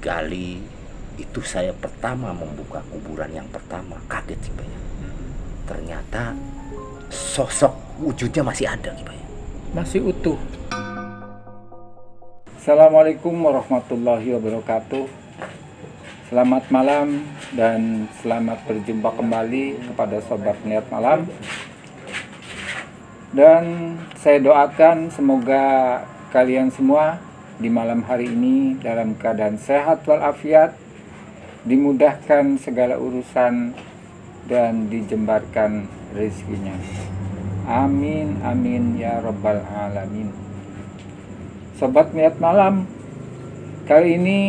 digali. Itu saya pertama membuka kuburan yang pertama, kaget sih Pak ya. Ternyata sosok wujudnya masih ada Pak ya. Masih utuh. Assalamualaikum warahmatullahi wabarakatuh. Selamat malam dan selamat berjumpa kembali kepada Sobat Niat Malam. Dan saya doakan semoga kalian semua di malam hari ini dalam keadaan sehat walafiat, dimudahkan segala urusan dan dijembarkan rezekinya. Amin amin ya rabbal alamin. Sobat Niat Malam, kali ini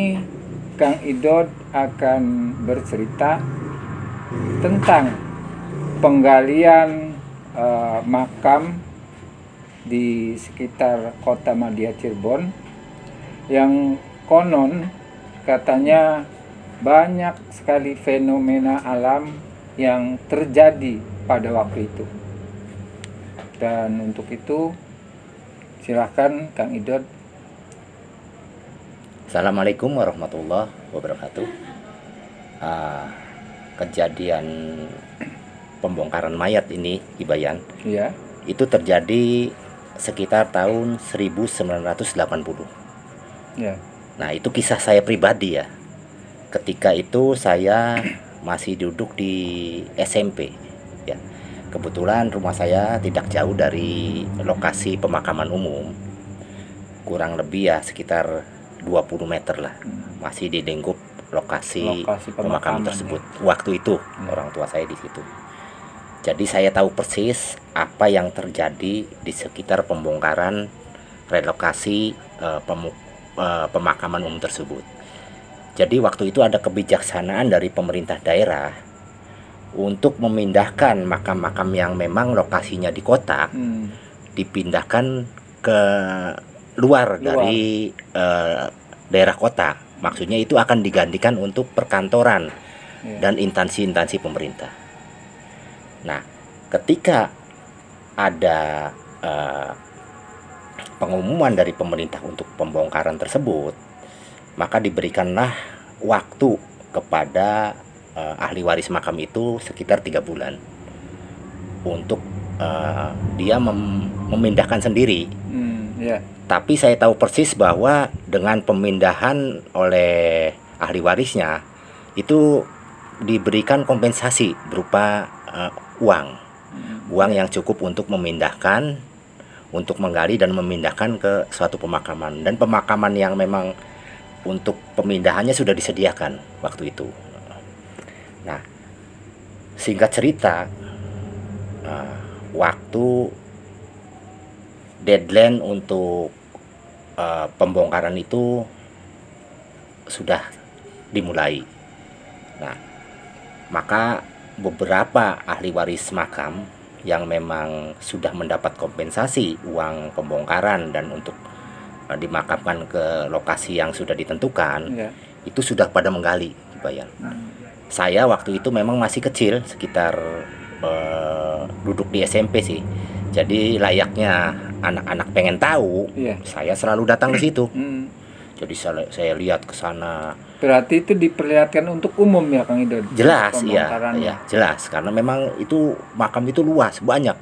Kang Idod akan bercerita tentang penggalian makam di sekitar kota Madia Cirebon yang konon katanya banyak sekali fenomena alam yang terjadi pada waktu itu. Dan untuk itu silakan Kang Idod. Assalamualaikum warahmatullahi wabarakatuh. Kejadian pembongkaran mayat ini Ibayan, Ya. itu terjadi sekitar tahun 1980. Ya. Nah, itu kisah saya pribadi ya. Ketika itu saya masih duduk di SMP ya. Kebetulan rumah saya tidak jauh dari lokasi pemakaman umum. Kurang lebih ya sekitar 20 meter lah. Masih di lingkup lokasi pemakaman tersebut. Ya. Waktu itu orang tua saya di situ. Jadi saya tahu persis apa yang terjadi di sekitar pembongkaran relokasi pemakaman umum tersebut. Jadi waktu itu ada kebijaksanaan dari pemerintah daerah untuk memindahkan makam-makam yang memang lokasinya di kota, dipindahkan ke luar. Dari daerah kota. Maksudnya itu akan digantikan untuk perkantoran dan instansi-instansi pemerintah. Nah, ketika ada pengumuman dari pemerintah untuk pembongkaran tersebut, maka diberikanlah waktu kepada ahli waris makam itu sekitar 3 bulan untuk dia memindahkan sendiri. Tapi saya tahu persis bahwa dengan pemindahan oleh ahli warisnya itu diberikan kompensasi berupa uang yang cukup untuk memindahkan, untuk menggali dan memindahkan ke suatu pemakaman. Dan pemakaman yang memang untuk pemindahannya sudah disediakan waktu itu. Nah, singkat cerita, waktu deadline untuk pembongkaran itu sudah dimulai. Nah, maka beberapa ahli waris makam yang memang sudah mendapat kompensasi uang pembongkaran dan untuk dimakamkan ke lokasi yang sudah ditentukan, itu sudah pada menggali, Bayan. Saya waktu itu memang masih kecil, sekitar duduk di SMP sih. Jadi layaknya anak-anak pengen tahu, saya selalu datang ke situ. Jadi saya lihat ke sana. Berarti itu diperlihatkan untuk umum ya Kang Idod? Jelas, iya, jelas. Karena memang itu makam itu luas, banyak.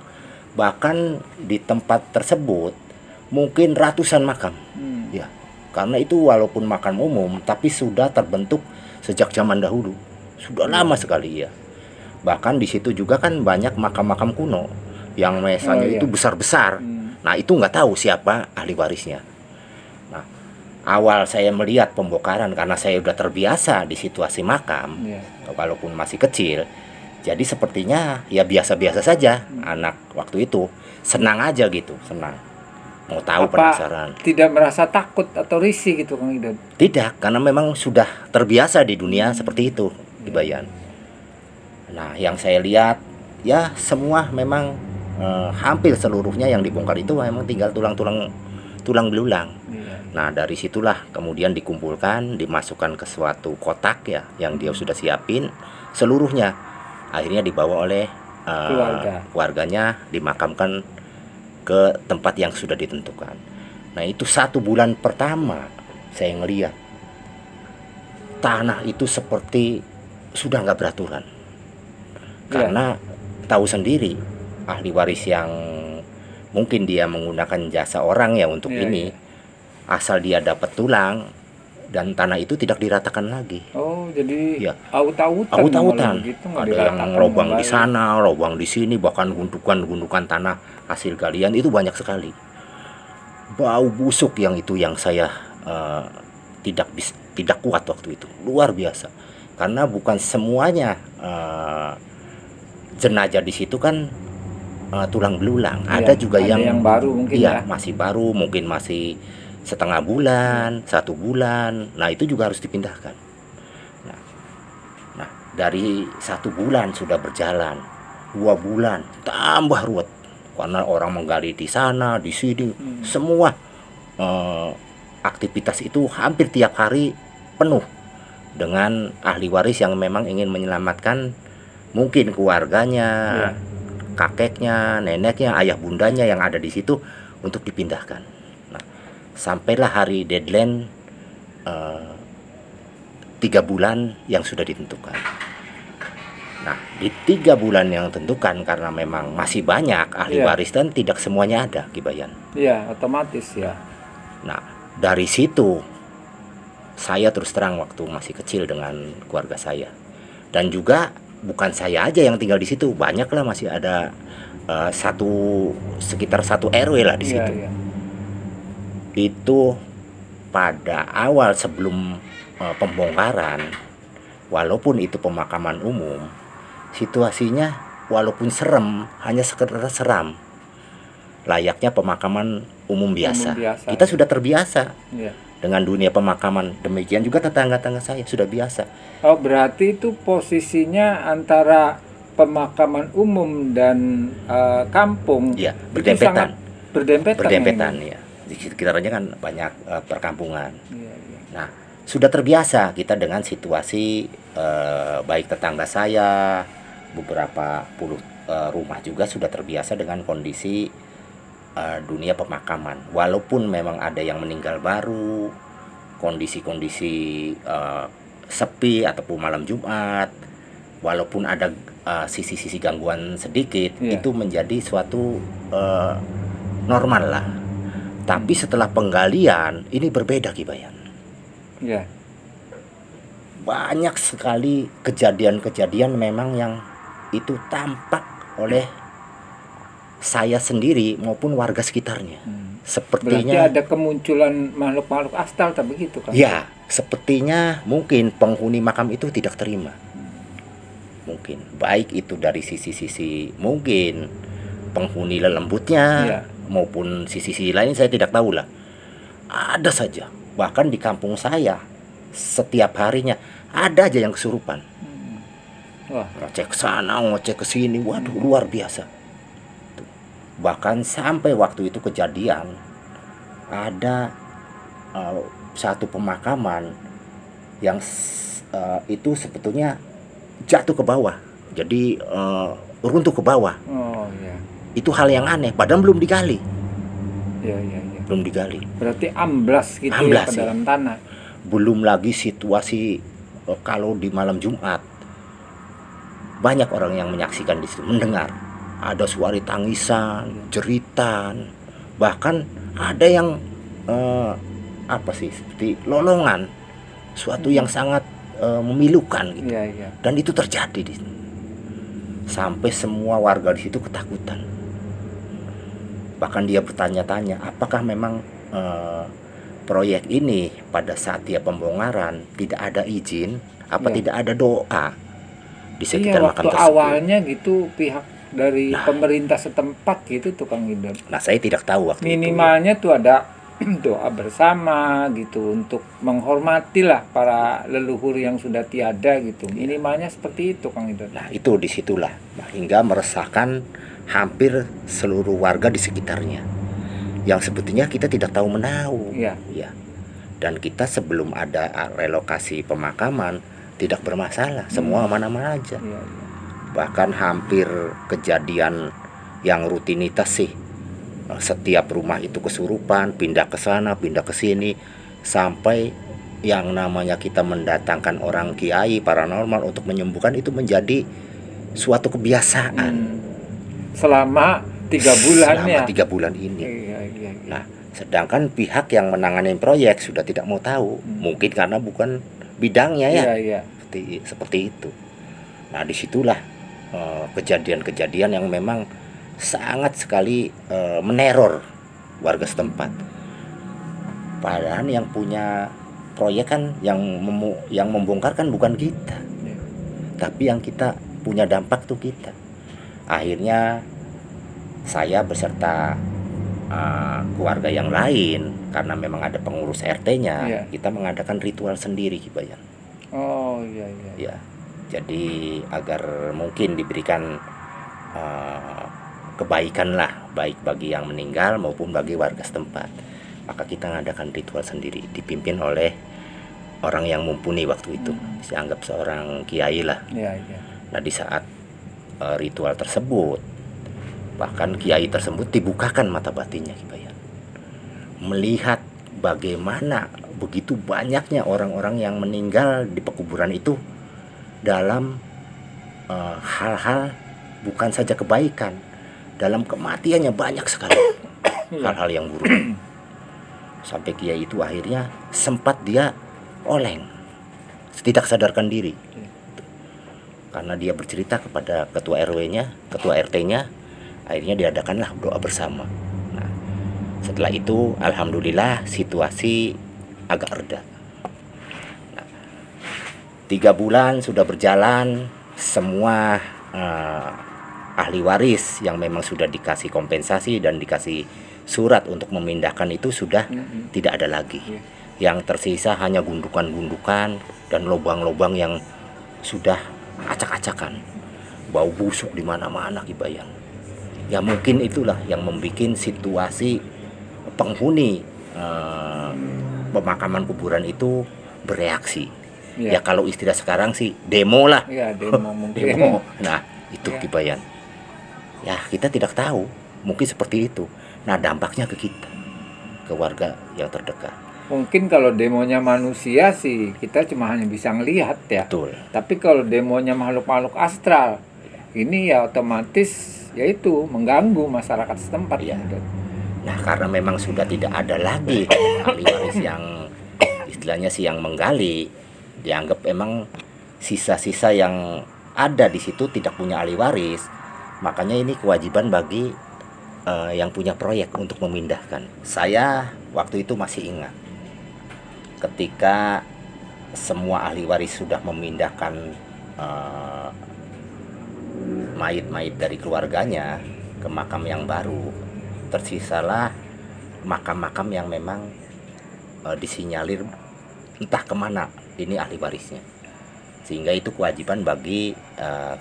Bahkan di tempat tersebut mungkin ratusan makam. Ya, karena itu walaupun makam umum, tapi sudah terbentuk sejak zaman dahulu. Sudah lama sekali ya. Bahkan di situ juga kan banyak makam-makam kuno yang misalnya itu besar-besar. Nah, itu nggak tahu siapa ahli warisnya. Nah, awal saya melihat pembongkaran karena saya udah terbiasa di situasi makam, walaupun masih kecil. Jadi sepertinya ya biasa-biasa saja. Anak waktu itu senang aja gitu, senang. Mau tahu, penasaran. Tidak merasa takut atau risih gitu Kang Idod? Tidak, karena memang sudah terbiasa di dunia seperti itu, Ibayan. Nah, yang saya lihat ya semua memang hampir seluruhnya yang dibongkar itu memang tinggal tulang belulang. Nah, dari situlah kemudian dikumpulkan, dimasukkan ke suatu kotak ya yang dia sudah siapin seluruhnya. Akhirnya dibawa oleh keluarganya, dimakamkan ke tempat yang sudah ditentukan. Nah, itu 1 bulan pertama saya ngelihat tanah itu seperti sudah nggak beraturan. Karena tahu sendiri ahli waris yang mungkin dia menggunakan jasa orang ya untuk ini, asal dia dapat tulang dan tanah itu tidak diratakan lagi. Oh, jadi Ya, aut-autan. aut-autan. Gitu, nggak Ada yang diratakan lobang di kembali. sana, lobang di sini, bahkan gundukan-gundukan tanah hasil galian itu banyak sekali. Bau busuk yang itu yang saya tidak kuat waktu itu, luar biasa. Karena bukan semuanya jenazah di situ kan tulang belulang. Ada juga ada yang baru mungkin iya, ya. masih baru, mungkin masih setengah bulan, 1 bulan. Nah, itu juga harus dipindahkan. Nah, dari 1 bulan sudah berjalan, 2 bulan tambah ruwet karena orang menggali di sana, di sini, semua aktivitas itu hampir tiap hari penuh dengan ahli waris yang memang ingin menyelamatkan mungkin keluarganya, kakeknya, neneknya, ayah bundanya yang ada di situ untuk dipindahkan. Nah, sampailah hari deadline 3 bulan yang sudah ditentukan. Nah, di 3 bulan yang ditentukan karena memang masih banyak ahli waris dan tidak semuanya ada, Kibayan. Iya, otomatis ya. Nah, dari situ saya terus terang waktu masih kecil dengan keluarga saya, dan juga bukan saya aja yang tinggal di situ, banyak lah, masih ada sekitar 1 RW lah di situ. Itu pada awal sebelum pembongkaran, walaupun itu pemakaman umum, situasinya walaupun serem, hanya sekedar seram, layaknya pemakaman umum biasa. Kita sudah terbiasa dengan dunia pemakaman. Demikian juga tetangga-tetangga saya sudah biasa. Oh, berarti itu posisinya antara pemakaman umum dan kampung ya, berdempetan. Berdempetan ya. Di sekitarnya kan banyak perkampungan. Nah, sudah terbiasa kita dengan situasi baik tetangga saya, beberapa puluh rumah juga sudah terbiasa dengan kondisi dunia pemakaman. Walaupun memang ada yang meninggal baru, kondisi-kondisi sepi ataupun malam Jumat, walaupun ada sisi-sisi gangguan sedikit, itu menjadi suatu normal lah. Tapi setelah penggalian ini berbeda, Kibayan. Banyak sekali kejadian-kejadian memang yang itu tampak oleh saya sendiri maupun warga sekitarnya. Sepertinya berarti ada kemunculan makhluk-makhluk astral, tak begitu kan? Ya, sepertinya mungkin penghuni makam itu tidak terima. Mungkin baik itu dari sisi-sisi mungkin penghuni lelembutnya maupun sisi-sisi lain, saya tidak tahu lah. Ada saja, bahkan di kampung saya setiap harinya ada aja yang kesurupan. Ngecek ke sana, ngecek ke sini, waduh, luar biasa. Bahkan sampai waktu itu kejadian ada satu pemakaman yang itu sebetulnya jatuh ke bawah, jadi runtuh ke bawah. Itu hal yang aneh, padahal belum digali. Belum digali. Berarti amblas gitu, amblas, ya, ke dalam tanah. Belum lagi situasi kalau di malam Jumat banyak orang yang menyaksikan di situ, mendengar ada suara tangisan, jeritan, bahkan ada yang seperti lolongan, suatu yang sangat memilukan gitu. Dan itu terjadi di situ. Sampai semua warga di situ ketakutan. Bahkan dia bertanya-tanya, apakah memang proyek ini pada saat dia pembongkaran tidak ada izin, tidak ada doa di sekitar makam tersebut. Awalnya gitu pihak dari pemerintah setempat gitu, Kang Idod. Nah, saya tidak tahu waktu minimalnya itu. Tuh ada doa bersama gitu untuk menghormati lah para leluhur yang sudah tiada gitu. Minimalnya seperti itu, Kang Idod. Nah, itu disitulah hingga meresahkan hampir seluruh warga di sekitarnya, yang sebetulnya kita tidak tahu menahu. Dan kita sebelum ada relokasi pemakaman tidak bermasalah, semua aman-aman aja. Bahkan hampir kejadian yang rutinitas sih, setiap rumah itu kesurupan, pindah ke sana, pindah ke sini, sampai yang namanya kita mendatangkan orang kiai paranormal untuk menyembuhkan itu menjadi suatu kebiasaan Selama 3 bulan selama ya. 3 bulan ini. Iya, iya, iya. Nah, sedangkan pihak yang menangani proyek sudah tidak mau tahu, mungkin karena bukan bidangnya ya, Iya, iya. seperti itu. Nah, disitulah kejadian-kejadian yang memang sangat sekali meneror warga setempat. Padahal yang punya proyek kan yang membongkar kan bukan kita, Iya. tapi yang kita punya dampak tuh kita. Akhirnya saya beserta keluarga yang lain, karena memang ada pengurus RT-nya, Iya. kita mengadakan ritual sendiri Kibayan. Oh, iya, iya. Ya, jadi agar mungkin diberikan kebaikan lah, baik bagi yang meninggal maupun bagi warga setempat. Maka kita mengadakan ritual sendiri, dipimpin oleh orang yang mumpuni waktu itu, dianggap seorang kiai lah. Iya, iya. Nah, di saat ritual tersebut, bahkan kiai tersebut dibukakan mata batinnya Kibayan, melihat bagaimana begitu banyaknya orang-orang yang meninggal di pekuburan itu dalam hal-hal bukan saja kebaikan, dalam kematiannya banyak sekali hal-hal yang buruk. Sampai kiai itu akhirnya sempat dia oleng, tidak sadarkan diri, karena dia bercerita kepada ketua RW-nya, ketua RT-nya. Akhirnya diadakanlah doa bersama. Nah, setelah itu alhamdulillah situasi agak reda. Nah, 3 bulan sudah berjalan, semua ahli waris yang memang sudah dikasih kompensasi dan dikasih surat untuk memindahkan itu sudah tidak ada lagi. Yang tersisa hanya gundukan-gundukan dan lubang-lubang yang sudah acak-acakan, bau busuk di mana-mana Kibayan. Ya mungkin itulah yang membuat situasi penghuni pemakaman kuburan itu bereaksi. Ya kalau istilah sekarang sih demo lah. Iya, demo mungkin. Demo. Nah, itu Ya. Kibayan. Ya, kita tidak tahu, mungkin seperti itu. Nah, dampaknya ke kita, ke warga yang terdekat. Mungkin kalau demonya manusia sih kita cuma hanya bisa ngelihat ya. Betul. Tapi kalau demonya makhluk-makhluk astral, ini ya otomatis yaitu mengganggu masyarakat setempat. Iya. Ya. Nah, karena memang sudah tidak ada lagi ahli waris yang istilahnya sih yang menggali, dianggap emang sisa-sisa yang ada di situ tidak punya ahli waris. Makanya ini kewajiban bagi yang punya proyek untuk memindahkan. Saya waktu itu masih ingat ketika semua ahli waris sudah memindahkan mayit-mayit dari keluarganya ke makam yang baru, tersisalah makam-makam yang memang disinyalir entah kemana ini ahli warisnya, sehingga itu kewajiban bagi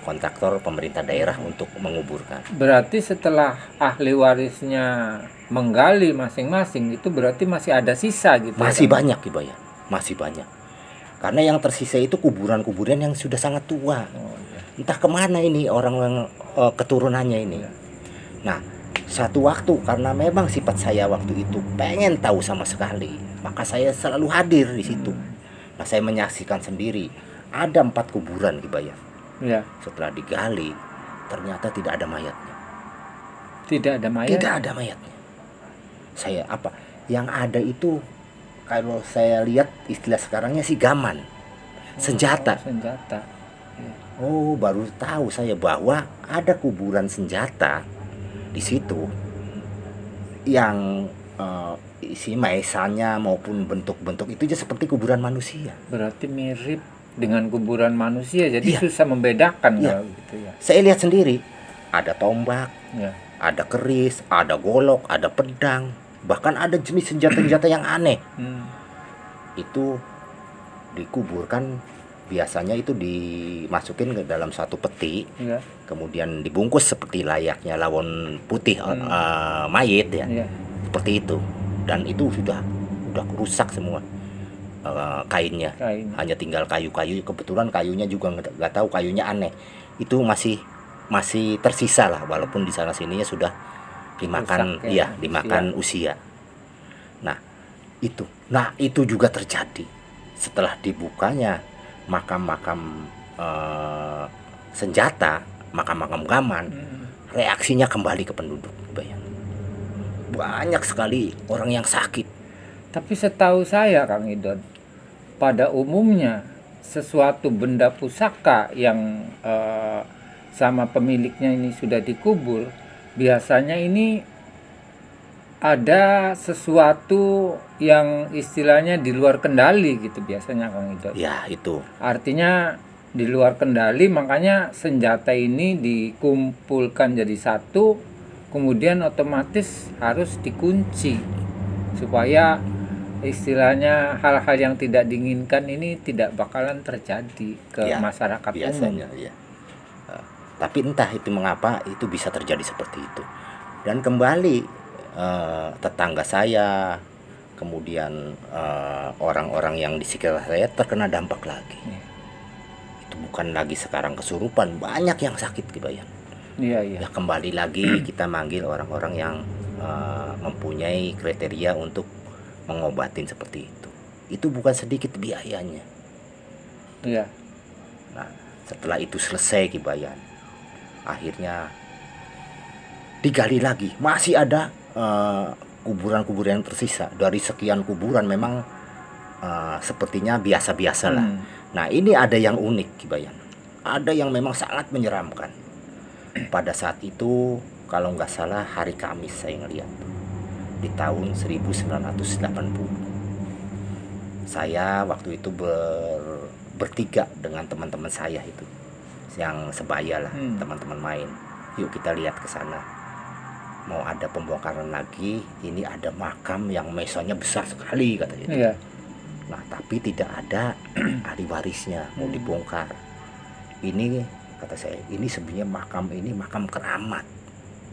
kontraktor pemerintah daerah untuk menguburkan. Berarti setelah ahli warisnya menggali masing-masing itu berarti masih ada sisa gitu. Masih ya, banyak Kibayan, masih banyak, karena yang tersisa itu kuburan-kuburan yang sudah sangat tua. Oh, iya. Entah kemana ini orang keturunannya ini. Nah, satu waktu karena memang sifat saya waktu itu pengen tahu sama sekali, maka saya selalu hadir di situ. Nah, saya menyaksikan sendiri ada 4 kuburan Kibayan. Ya. Setelah digali, ternyata tidak ada mayatnya. Tidak ada mayat. Tidak ada mayatnya. Saya apa? Yang ada itu kalau saya lihat istilah sekarangnya sih gaman, senjata. Oh, senjata. Ya. Oh, baru tahu saya bahwa ada kuburan senjata di situ yang isi maesanya maupun bentuk-bentuk itu aja seperti kuburan manusia. Berarti mirip dengan kuburan manusia, jadi Iya. susah membedakan Iya. kalau gitu ya. Saya lihat sendiri, ada tombak, Ya. ada keris, ada golok, ada pedang, bahkan ada jenis senjata-senjata yang aneh. Itu dikuburkan, biasanya itu dimasukin ke dalam satu peti, Ya. kemudian dibungkus seperti layaknya lawon putih mayit ya, Ya. seperti itu. Dan itu sudah rusak semua kainnya. Kain. Hanya tinggal kayu-kayu, kebetulan kayunya juga nggak tahu, kayunya aneh. Itu masih tersisa lah, walaupun di sana sininya sudah dimakan, Rusak ya, dimakan usia. Nah itu juga terjadi setelah dibukanya makam-makam senjata, makam-makam gaman, reaksinya kembali ke penduduk. Bayang. Banyak sekali orang yang sakit. Tapi setahu saya Kang Idon, pada umumnya sesuatu benda pusaka yang sama pemiliknya ini sudah dikubur, biasanya ini ada sesuatu yang istilahnya di luar kendali gitu biasanya Kang Idon. Ya, itu. Artinya di luar kendali, makanya senjata ini dikumpulkan jadi satu, kemudian otomatis harus dikunci supaya istilahnya hal-hal yang tidak diinginkan ini tidak bakalan terjadi ke Ya, masyarakat biasanya umum. ya. Tapi entah itu mengapa itu bisa terjadi seperti itu. Dan kembali tetangga saya, kemudian orang-orang yang di sekitar saya terkena dampak lagi. Ya. Itu bukan lagi sekarang kesurupan, banyak yang sakit kebayang. Iya, iya. Ya kembali lagi kita manggil orang-orang yang mempunyai kriteria untuk mengobatin seperti itu. Itu bukan sedikit biayanya. Iya. Nah, setelah itu selesai kebayang, akhirnya digali lagi, masih ada kuburan-kuburan yang tersisa. Dari sekian kuburan memang sepertinya biasa-biasa lah. Nah, ini ada yang unik kebayang. Ada yang memang sangat menyeramkan. Pada saat itu kalau nggak salah hari Kamis saya ngeliat di tahun 1980. Saya waktu itu bertiga dengan teman-teman saya itu yang sebaya lah, teman-teman main. Yuk kita lihat ke sana. Mau ada pembongkaran lagi, ini ada makam yang mesanya besar sekali katanya. Iya. Nah, tapi tidak ada ahli warisnya mau dibongkar. Ini kata saya, ini sebenarnya makam ini makam keramat.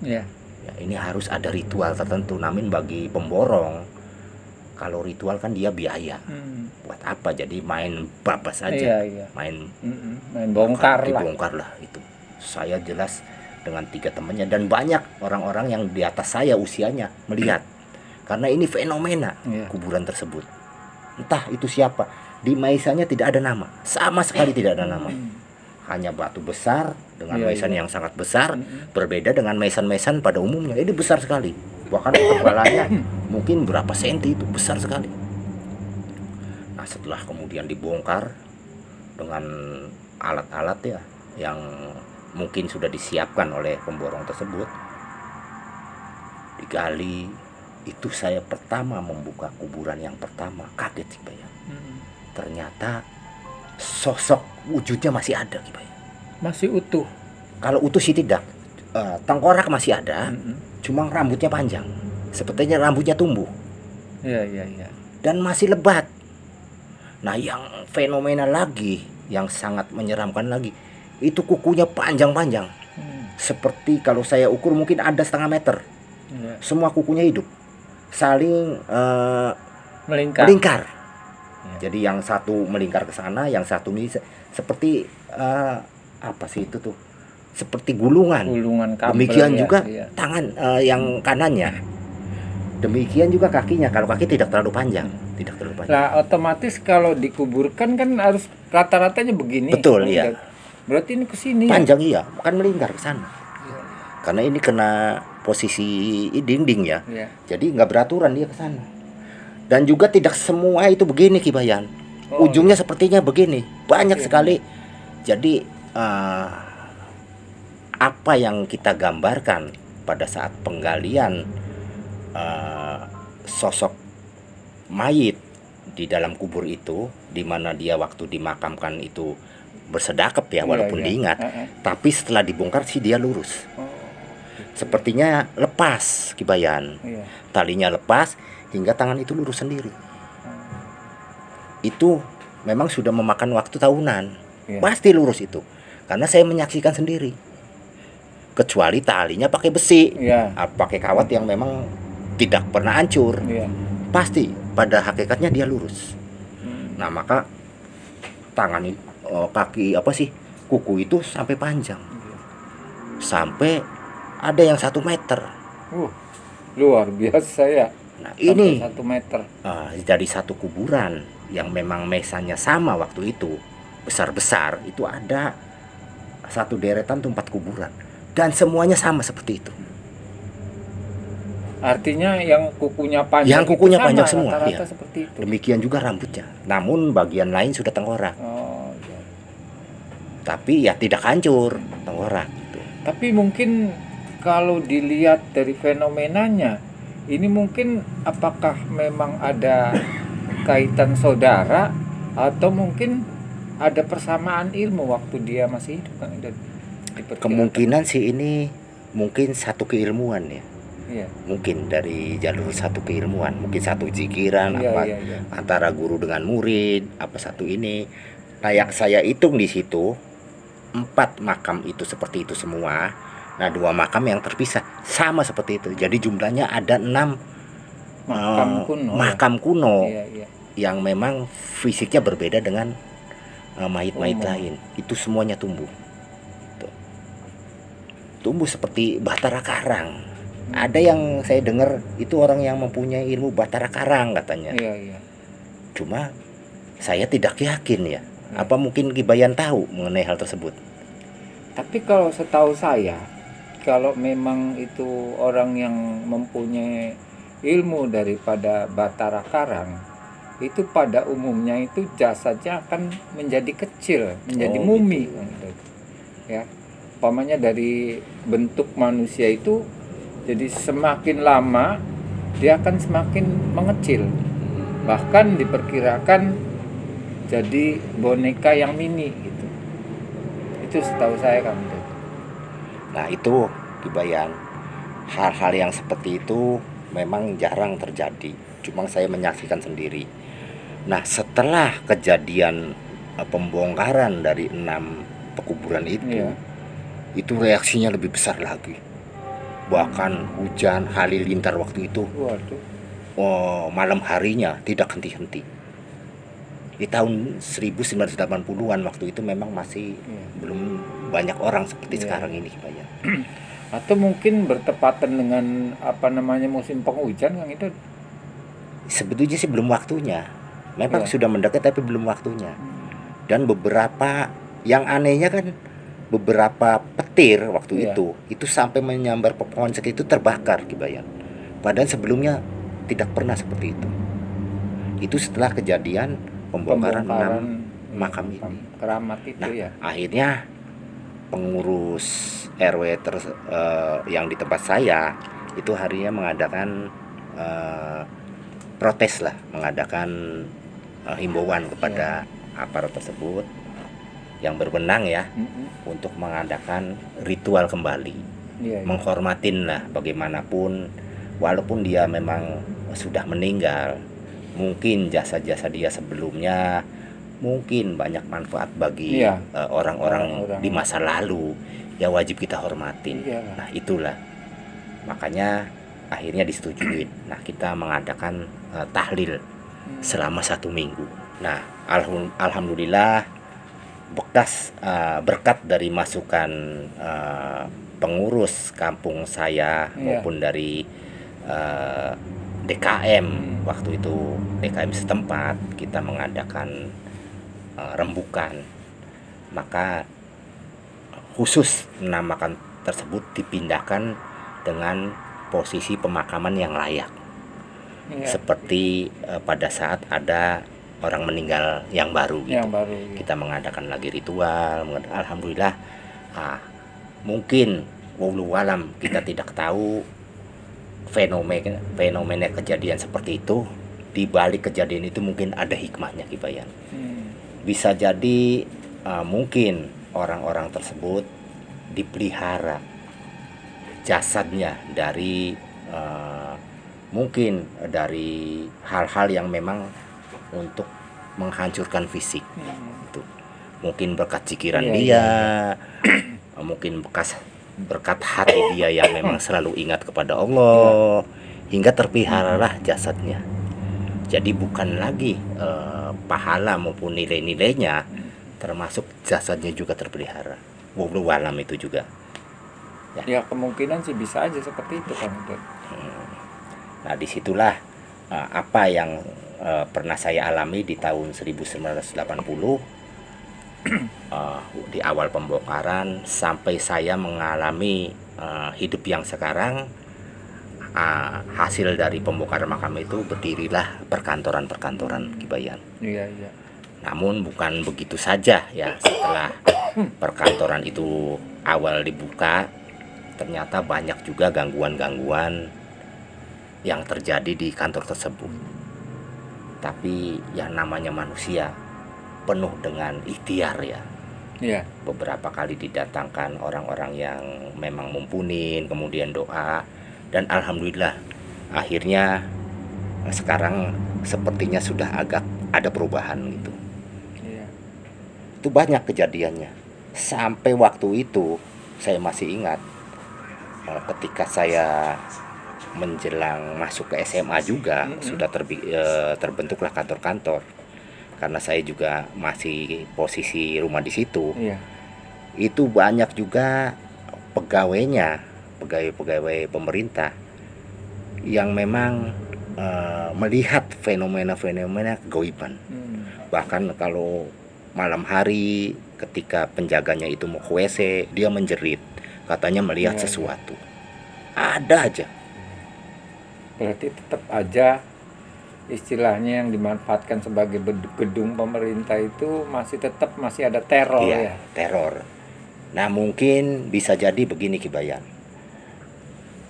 Iya. Ya, ini harus ada ritual tertentu. Namun bagi pemborong, kalau ritual kan dia biaya. Buat apa? Jadi main babas aja. Iya, iya. Main Main bongkar lah. dibongkar lah itu. Saya jelas dengan 3 temannya dan banyak orang-orang yang di atas saya usianya melihat. Karena ini fenomena kuburan tersebut. Entah itu siapa. Di maisanya tidak ada nama. Sama sekali tidak ada nama. Hanya batu besar dengan mesan yang sangat besar, berbeda dengan mesan-mesan pada umumnya. Ini besar sekali, bahkan kepalanya mungkin berapa senti, itu besar sekali. Nah, setelah kemudian dibongkar dengan alat-alat ya yang mungkin sudah disiapkan oleh pemborong tersebut, digali, itu saya pertama membuka kuburan yang pertama, kaget sih bayang. Ternyata sosok wujudnya masih ada Kibayang. Masih utuh. Kalau utuh sih tidak. Tengkorak masih ada, cuma rambutnya panjang. Sepertinya rambutnya tumbuh. Iya, iya, iya. Dan masih lebat. Nah, yang fenomena lagi, yang sangat menyeramkan lagi, itu kukunya panjang-panjang. Seperti kalau saya ukur mungkin ada 1/2 meter. Iya. Semua kukunya hidup, saling Melingkar. Jadi yang satu melingkar ke sana, yang satu ini seperti apa sih itu tuh? Seperti gulungan. Kabel. Demikian ya, juga iya. tangan yang kanannya. Demikian juga kakinya. Kalau kaki tidak terlalu panjang, tidak terlalu panjang. Lah otomatis kalau dikuburkan kan harus rata-ratanya begini. Betul, iya. Berarti ini ke sini. Panjang iya, bukan melingkar ke sana. Karena ini kena posisi dinding ya. Iya. Jadi nggak beraturan dia ke sana. Dan juga tidak semua itu begini Kibayan. Ujungnya sepertinya begini. Banyak sekali. Jadi apa yang kita gambarkan pada saat penggalian sosok mayit di dalam kubur itu, di mana dia waktu dimakamkan itu bersedekap ya, walaupun diingat, tapi setelah dibongkar sih dia lurus. Sepertinya lepas Kibayan. Talinya lepas hingga tangan itu lurus sendiri. Itu memang sudah memakan waktu tahunan. Pasti lurus itu. Karena saya menyaksikan sendiri. Kecuali talinya pakai besi, pakai kawat yang memang tidak pernah hancur. Pasti pada hakikatnya dia lurus. Nah, maka tangan kaki kuku itu sampai panjang. Sampai ada yang 1 meter. Luar biasa ya. Nah sampai ini 1 meter. dari satu kuburan yang memang mesanya sama waktu itu besar-besar, itu ada satu deretan tuh 4 kuburan dan semuanya sama seperti itu. Artinya yang kukunya panjang Yang kukunya itu sama panjang semua, rata-rata iya. seperti itu. Demikian juga rambutnya. Namun bagian lain sudah tengkorak. Oh iya. Tapi ya tidak hancur, tengkorak gitu. Tapi mungkin kalau dilihat dari fenomenanya, ini mungkin apakah memang ada kaitan saudara atau mungkin ada persamaan ilmu waktu dia masih hidup, Kang Idan? Diperkirakan. Kemungkinan sih ini mungkin satu keilmuan ya. Iya. Mungkin dari jalur satu keilmuan, mungkin satu jikiran Iya, apa iya. antara guru dengan murid, apa satu ini. Nah, yang saya hitung di situ 4 makam itu seperti itu semua. Nah, 2 makam yang terpisah sama seperti itu. Jadi jumlahnya ada 6 Makam kuno. makam kuno Iya, iya. yang memang fisiknya berbeda dengan mayit-mayit lain. Itu semuanya tumbuh. Tuh. Tumbuh seperti batara karang. Ada yang saya dengar itu orang yang mempunyai ilmu batara karang katanya. Iya, iya. Cuma saya tidak yakin ya. Apa mungkin Ki Bayan tahu mengenai hal tersebut? Tapi kalau setahu saya, kalau memang itu orang yang mempunyai ilmu daripada batara karang, itu pada umumnya itu jasadnya akan menjadi kecil, menjadi mumi. Gitu. Ya, umpamanya dari bentuk manusia itu, jadi semakin lama dia akan semakin mengecil. Bahkan diperkirakan jadi boneka yang mini gitu. Itu setahu saya, Kang. Nah itu Ki Bayan, hal-hal yang seperti itu memang jarang terjadi. Cuma saya menyaksikan sendiri. Nah setelah kejadian pembongkaran dari 6 pekuburan itu, itu reaksinya lebih besar lagi. Bahkan hujan halilintar waktu itu. Malam harinya tidak henti-henti. Di tahun 1980-an waktu itu memang masih belum banyak orang seperti sekarang ini, Pak ya. Atau mungkin bertepatan dengan musim penghujan, Kang, itu? Sebetulnya sih belum waktunya. Memang sudah mendekat tapi belum waktunya. Dan beberapa yang anehnya kan beberapa petir waktu itu sampai menyambar pohon segitu terbakar, Ki Bayan. Padahal sebelumnya tidak pernah seperti itu. Itu setelah kejadian pembongkaran 6 makam ini. Keramat itu ya. Akhirnya pengurus RW yang di tempat saya itu harinya mengadakan protes lah, mengadakan himbauan kepada aparat tersebut yang berwenang ya untuk mengadakan ritual kembali, menghormatin lah bagaimanapun, walaupun dia memang sudah meninggal, mungkin jasa-jasa dia sebelumnya mungkin banyak manfaat bagi orang-orang di masa lalu, ya wajib kita hormatin. Nah itulah makanya akhirnya disetujui. Nah kita mengadakan tahlil selama 1 minggu. Nah alhamdulillah bekas berkat dari masukan pengurus kampung saya maupun dari DKM waktu itu, DKM setempat, kita mengadakan rembukan, maka khusus 6 makam tersebut dipindahkan dengan posisi pemakaman yang layak, seperti pada saat ada orang meninggal yang baru gitu. Kita mengadakan lagi ritual. Alhamdulillah mungkin wallahu alam, kita tidak tahu fenomena kejadian seperti itu. Di balik kejadian itu mungkin ada hikmahnya, Ki Bayan. Bisa jadi mungkin orang-orang tersebut dipelihara jasadnya dari mungkin dari hal-hal yang memang untuk menghancurkan fisik. Itu mungkin berkat cikiran dia, mungkin berkat hati dia yang memang selalu ingat kepada Allah, hingga terpeliharalah jasadnya. Jadi bukan lagi pahala maupun nilai-nilainya, termasuk jasadnya juga terpelihara. Wallahu alam itu juga. Ya kemungkinan sih bisa aja seperti itu, kan. Nah, disitulah apa yang pernah saya alami di tahun 1980 di awal pembongkaran sampai saya mengalami hidup yang sekarang. Hasil dari pembongkaran makam itu berdirilah perkantoran-perkantoran Ki Bayan. Iya, iya. Namun bukan begitu saja ya, setelah perkantoran itu awal dibuka, ternyata banyak juga gangguan-gangguan yang terjadi di kantor tersebut. Tapi ya namanya manusia penuh dengan ikhtiar ya. Iya. Beberapa kali didatangkan orang-orang yang memang mumpunin, kemudian doa, dan alhamdulillah akhirnya sekarang sepertinya sudah agak ada perubahan gitu. Iya. Itu banyak kejadiannya. Sampai waktu itu saya masih ingat ketika saya menjelang masuk ke SMA juga sudah terbentuklah kantor-kantor. Karena saya juga masih posisi rumah di situ. Iya. Itu banyak juga pegawainya, pegawai-pegawai pemerintah yang memang melihat fenomena-fenomena kegaiban. Bahkan kalau malam hari ketika penjaganya itu mau ke WC, dia menjerit, katanya melihat sesuatu. Ada aja. Berarti tetap aja istilahnya yang dimanfaatkan sebagai gedung pemerintah itu masih ada teror Iya, ya. teror. Nah, mungkin bisa jadi begini Ki Bayan.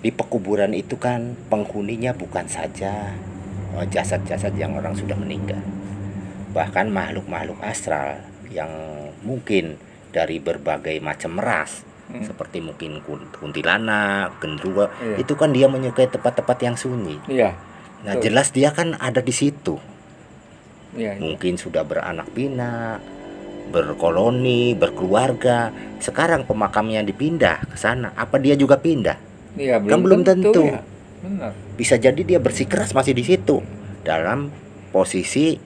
Di pekuburan itu kan penghuninya bukan saja jasad-jasad yang orang sudah meninggal. Bahkan makhluk-makhluk astral yang mungkin dari berbagai macam ras, seperti mungkin kuntilanak, genderuwo, itu kan dia menyukai tempat-tempat yang sunyi. Iya. Nah, jelas dia kan ada di situ. Iya. Mungkin sudah beranak pinak, berkoloni, berkeluarga. Sekarang pemakamnya dipindah ke sana. Apa dia juga pindah? Iya, Kan belum tentu. Ya. Benar. Bisa jadi dia bersikeras masih di situ dalam posisi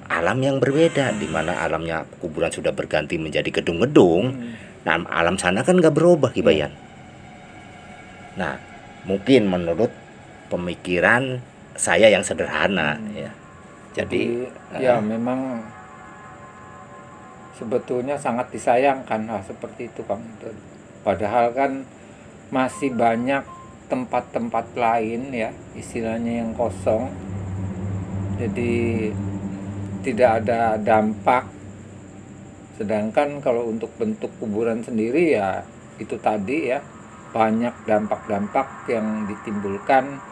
alam yang berbeda, di mana alamnya kuburan sudah berganti menjadi gedung-gedung. Nah, alam sana kan nggak berubah Ki Bayan. Nah, mungkin menurut pemikiran saya yang sederhana ya. Jadi ya memang sebetulnya sangat disayangkan hal seperti itu, Kang. Padahal kan masih banyak tempat-tempat lain ya, istilahnya yang kosong. Jadi tidak ada dampak. Sedangkan kalau untuk bentuk kuburan sendiri ya itu tadi ya, banyak dampak-dampak yang ditimbulkan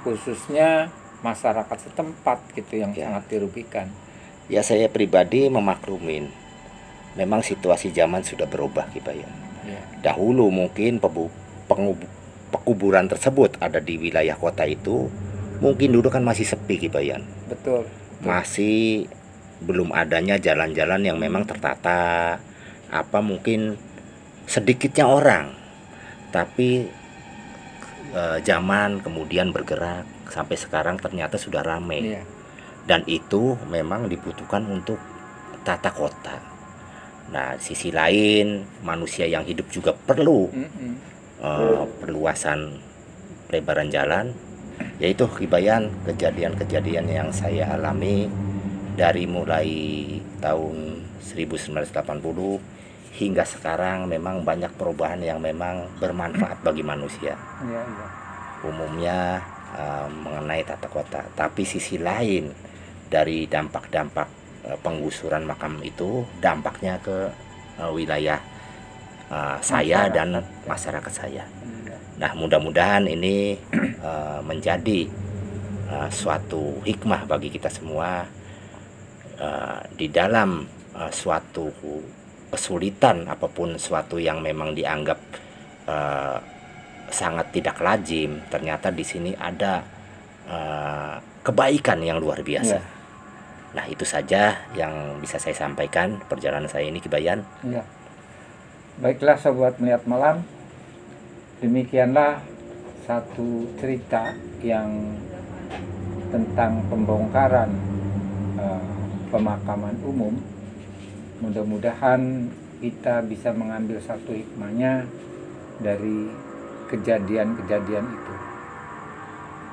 khususnya masyarakat setempat gitu yang sangat dirugikan. Ya, saya pribadi memaklumin. Memang situasi zaman sudah berubah Ki Bayan. Dahulu mungkin pekuburan tersebut ada di wilayah kota itu, mungkin dulu kan masih sepi Ki Bayan. Betul. Masih belum adanya jalan-jalan yang memang tertata, apa mungkin sedikitnya orang. Tapi zaman kemudian bergerak sampai sekarang ternyata sudah ramai. Dan itu memang dibutuhkan untuk tata kota. Nah, sisi lain manusia yang hidup juga perlu perluasan lebaran jalan. Yaitu Ki Bayan, kejadian-kejadian yang saya alami dari mulai tahun 1980 hingga sekarang memang banyak perubahan yang memang bermanfaat bagi manusia. Umumnya mengenai tata kota. Tapi sisi lain dari dampak-dampak penggusuran makam itu, dampaknya ke wilayah saya dan masyarakat saya. Nah, mudah-mudahan ini menjadi suatu hikmah bagi kita semua di dalam suatu kesulitan apapun, suatu yang memang dianggap sangat tidak lazim, ternyata di sini ada kebaikan yang luar biasa. Nah, itu saja yang bisa saya sampaikan perjalanan saya ini Ki Bayan. Baiklah sobat melihat malam, demikianlah satu cerita yang tentang pembongkaran pemakaman umum. Mudah-mudahan kita bisa mengambil satu hikmahnya dari kejadian-kejadian itu.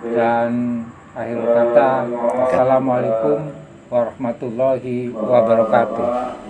Dan akhir kata, assalamualaikum warahmatullahi wabarakatuh.